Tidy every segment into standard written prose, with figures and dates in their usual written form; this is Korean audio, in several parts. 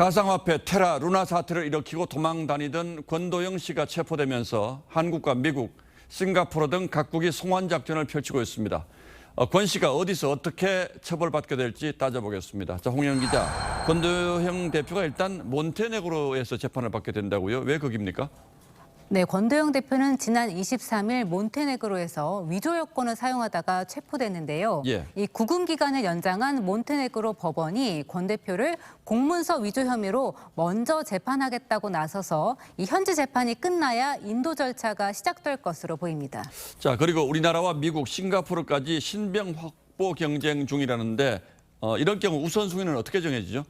가상화폐 테라 루나 사태를 일으키고 도망 다니던 권도영 씨가 체포되면서 한국과 미국, 싱가포르 등 각국이 송환 작전을 펼치고 있습니다. 권 씨가 어디서 어떻게 처벌받게 될지 따져보겠습니다. 자, 홍영 기자, 권도영 대표가 일단 몬테네그로에서 재판을 받게 된다고요? 왜 거기입니까? 네, 권도영 대표는 지난 23일 몬테네그로에서 위조 여권을 사용하다가 체포됐는데요. 예. 이 구금 기간을 연장한 몬테네그로 법원이 권 대표를 공문서 위조 혐의로 먼저 재판하겠다고 나서서 이 현지 재판이 끝나야 인도 절차가 시작될 것으로 보입니다. 자, 그리고 우리나라와 미국, 싱가포르까지 신병 확보 경쟁 중이라는데 이런 경우 우선순위는 어떻게 정해지죠?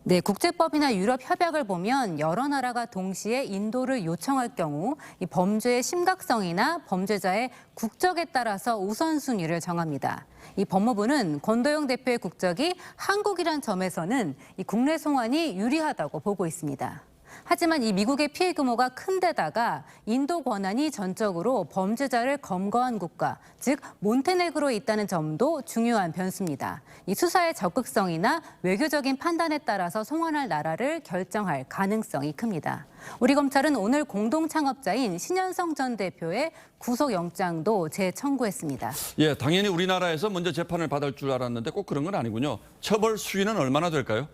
네, 국제법이나 유럽 협약을 보면 여러 나라가 동시에 인도를 요청할 경우 이 범죄의 심각성이나 범죄자의 국적에 따라서 우선순위를 정합니다. 이 법무부는 권도영 대표의 국적이 한국이란 점에서는 이 국내 송환이 유리하다고 보고 있습니다. 하지만 이 미국의 피해 규모가 큰 데다가 인도 권한이 전적으로 범죄자를 검거한 국가, 즉 몬테네그로에 있다는 점도 중요한 변수입니다. 이 수사의 적극성이나 외교적인 판단에 따라서 송환할 나라를 결정할 가능성이 큽니다. 우리 검찰은 오늘 공동 창업자인 신현성 전 대표의 구속영장도 재청구했습니다. 예, 당연히 우리나라에서 먼저 재판을 받을 줄 알았는데 꼭 그런 건 아니군요. 처벌 수위는 얼마나 될까요?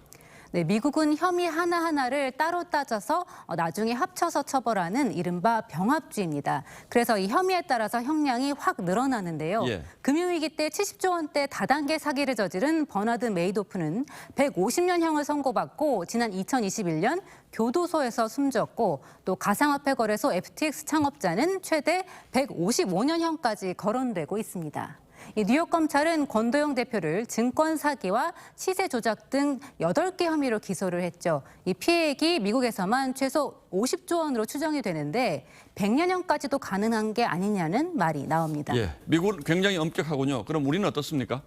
네, 미국은 혐의 하나하나를 따로 따져서 나중에 합쳐서 처벌하는 이른바 병합주의입니다. 그래서 이 혐의에 따라서 형량이 확 늘어나는데요. 예. 금융위기 때 70조 원대 다단계 사기를 저지른 버나드 메이도프는 150년형을 선고받고 지난 2021년 교도소에서 숨졌고 또 가상화폐 거래소 FTX 창업자는 최대 155년형까지 거론되고 있습니다. 이 뉴욕 검찰은 권도영 대표를 증권 사기와 시세 조작 등 8개 혐의로 기소를 했죠. 이 피해액이 미국에서만 최소 50조 원으로 추정이 되는데 100년형까지도 가능한 게 아니냐는 말이 나옵니다. 예, 미국은 굉장히 엄격하군요. 그럼 우리는 어떻습니까?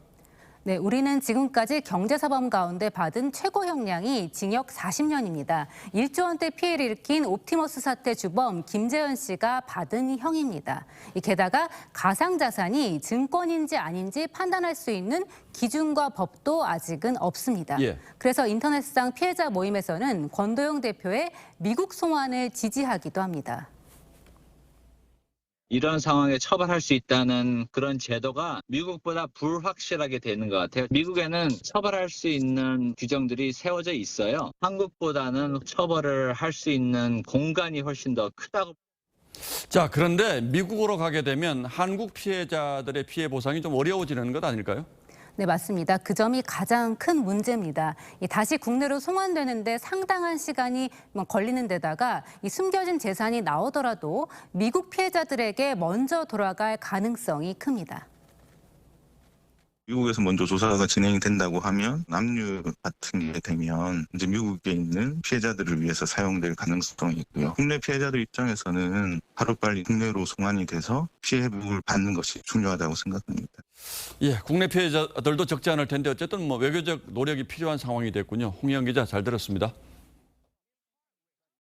네, 우리는 지금까지 경제사범 가운데 받은 최고 형량이 징역 40년입니다. 1조 원대 피해를 일으킨 옵티머스 사태 주범 김재현 씨가 받은 형입니다. 게다가 가상자산이 증권인지 아닌지 판단할 수 있는 기준과 법도 아직은 없습니다. 예. 그래서 인터넷상 피해자 모임에서는 권도영 대표의 미국 송환을 지지하기도 합니다. 이런 상황에 처벌할 수 있다는 그런 제도가 미국보다 불확실하게 되는 것 같아요. 미국에는 처벌할 수 있는 규정들이 세워져 있어요. 한국보다는 처벌을 할 수 있는 공간이 훨씬 더 크다고. 자, 그런데 미국으로 가게 되면 한국 피해자들의 피해 보상이 좀 어려워지는 것 아닐까요? 네, 맞습니다. 그 점이 가장 큰 문제입니다. 다시 국내로 송환되는데 상당한 시간이 걸리는 데다가 이 숨겨진 재산이 나오더라도 미국 피해자들에게 먼저 돌아갈 가능성이 큽니다. 미국에서 먼저 조사가 진행이 된다고 하면 압류 같은 게 되면 이제 미국에 있는 피해자들을 위해서 사용될 가능성이 있고요. 국내 피해자들 입장에서는 하루빨리 국내로 송환이 돼서 피해 회복을 받는 것이 중요하다고 생각합니다. 예, 국내 피해자들도 적지 않을 텐데 어쨌든 외교적 노력이 필요한 상황이 됐군요. 홍영 기자 잘 들었습니다.